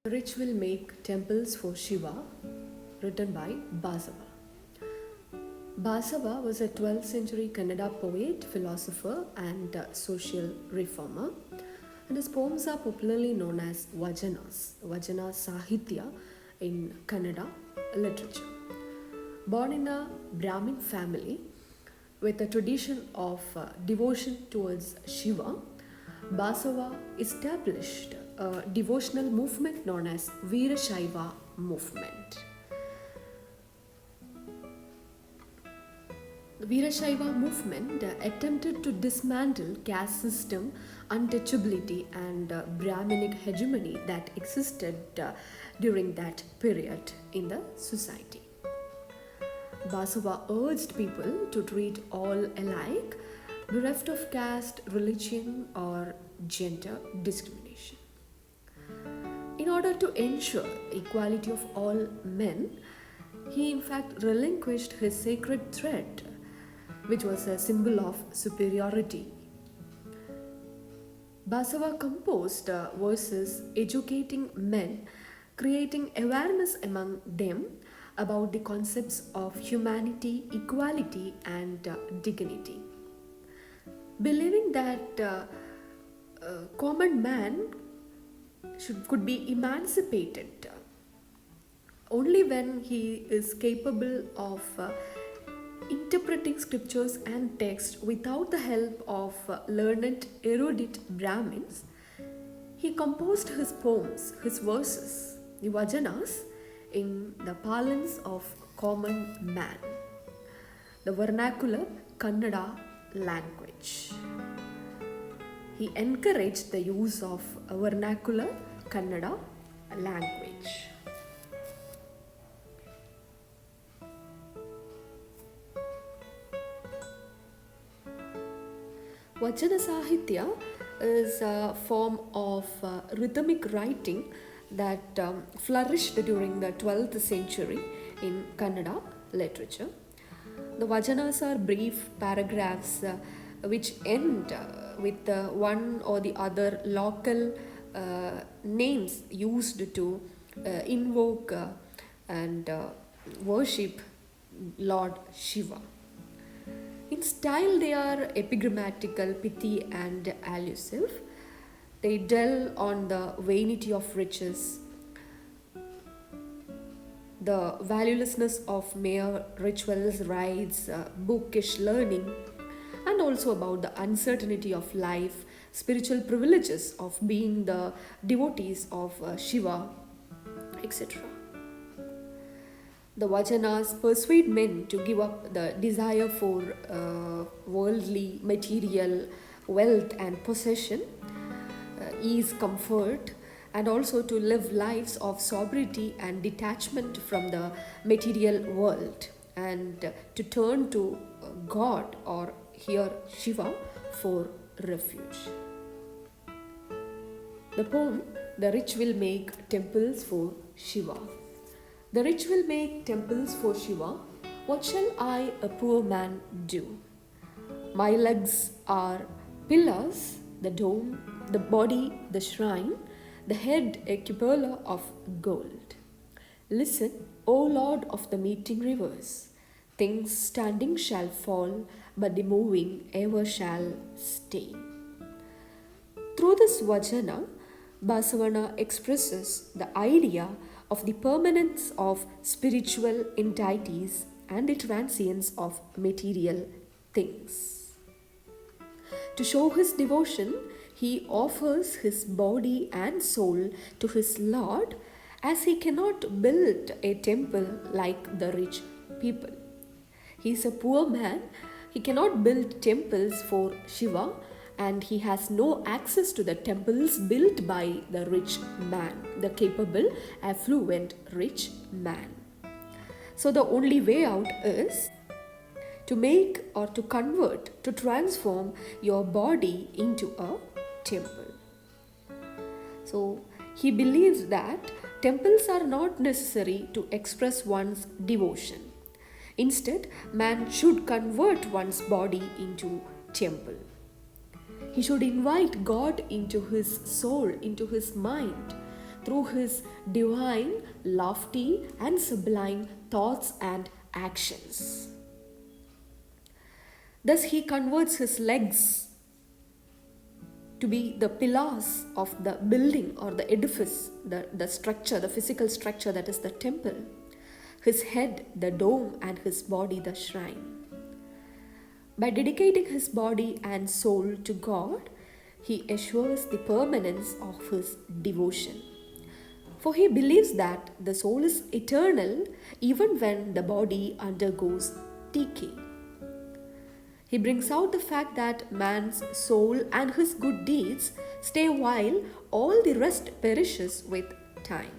Rich will make temples for Shiva, written by Basava. Basava was a 12th century Kannada poet, philosopher, and social reformer, and his poems are popularly known as Vajanas, Vajana Sahitya in Kannada literature. Born in a Brahmin family with a tradition of devotion towards Shiva, Basava established a devotional movement known as Veerashaiva movement. The Veerashaiva movement attempted to dismantle caste system, untouchability, and Brahminic hegemony that existed during that period in the society. Basava urged people to treat all alike, bereft of caste, religion, or gender discrimination. In order to ensure equality of all men, he in fact relinquished his sacred thread, which was a symbol of superiority. Basava composed verses educating men, creating awareness among them about the concepts of humanity, equality, and dignity. Believing that common man could be emancipated only when he is capable of interpreting scriptures and text without the help of learned erudite Brahmins, he composed his poems, his verses, the Vajanas, in the parlance of common man, the vernacular Kannada language. He encouraged the use of a vernacular Kannada language. Vajana Sahitya is a form of rhythmic writing that flourished during the 12th century in Kannada literature. The Vajanas are brief paragraphs which end with one or the other local names used to invoke and worship Lord Shiva. In style, they are epigrammatical, pithy, and allusive. They dwell on the vanity of riches, the valuelessness of mere rituals, rites, bookish learning, and also about the uncertainty of life, spiritual privileges of being the devotees of Shiva, etc. The Vajanas persuade men to give up the desire for worldly, material wealth and possession, ease, comfort, and also to live lives of sobriety and detachment from the material world, and to turn to God, or here Shiva, for refuge. The poem, The Rich Will Make Temples for Shiva. The rich will make temples for Shiva. What shall I, a poor man, do? My legs are pillars, the dome, the body, the shrine, the head, a cupola of gold. Listen, O Lord of the meeting rivers. Things standing shall fall, but the moving ever shall stay. Through this Vajana, Basavana expresses the idea of the permanence of spiritual entities and the transience of material things. To show his devotion, he offers his body and soul to his Lord, as he cannot build a temple like the rich people. He is a poor man, he cannot build temples for Shiva, and he has no access to the temples built by the rich man, the capable, affluent rich man. So the only way out is to make or to convert, to transform your body into a temple. So he believes that temples are not necessary to express one's devotion. Instead, man should convert one's body into temple. He should invite God into his soul, into his mind, through his divine, lofty, and sublime thoughts and actions. Thus, he converts his legs to be the pillars of the building or the edifice, the structure, the physical structure that is the temple, his head, the dome, and his body, the shrine. By dedicating his body and soul to God, he assures the permanence of his devotion. For he believes that the soul is eternal even when the body undergoes decay. He brings out the fact that man's soul and his good deeds stay while all the rest perishes with time.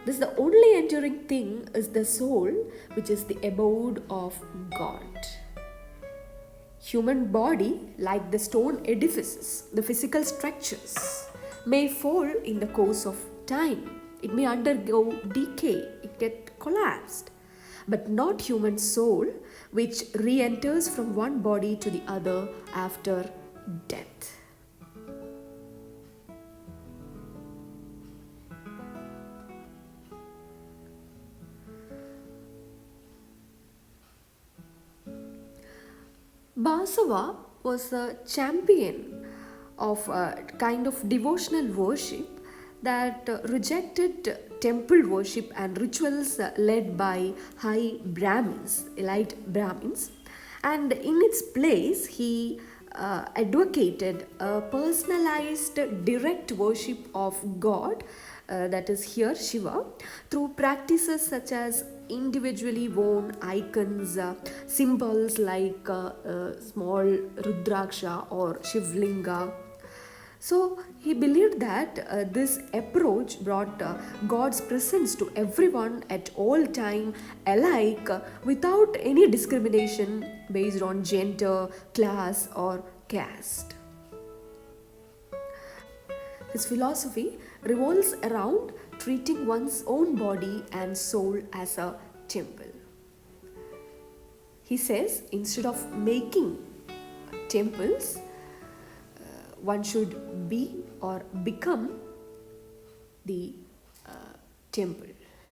Thus, the only enduring thing is the soul, which is the abode of God. Human body, like the stone edifices, the physical structures, may fall in the course of time. It may undergo decay, it get collapsed. But not human soul, which re-enters from one body to the other after death. Basava was a champion of a kind of devotional worship that rejected temple worship and rituals led by high Brahmins, elite Brahmins, and in its place he advocated a personalized direct worship of God, that is here Shiva, through practices such as individually worn icons, symbols like small Rudraksha or Shivlinga. So he believed that this approach brought God's presence to everyone at all time alike, without any discrimination based on gender, class, or caste. His philosophy revolves around treating one's own body and soul as a temple. He says instead of making temples, one should be or become the temple.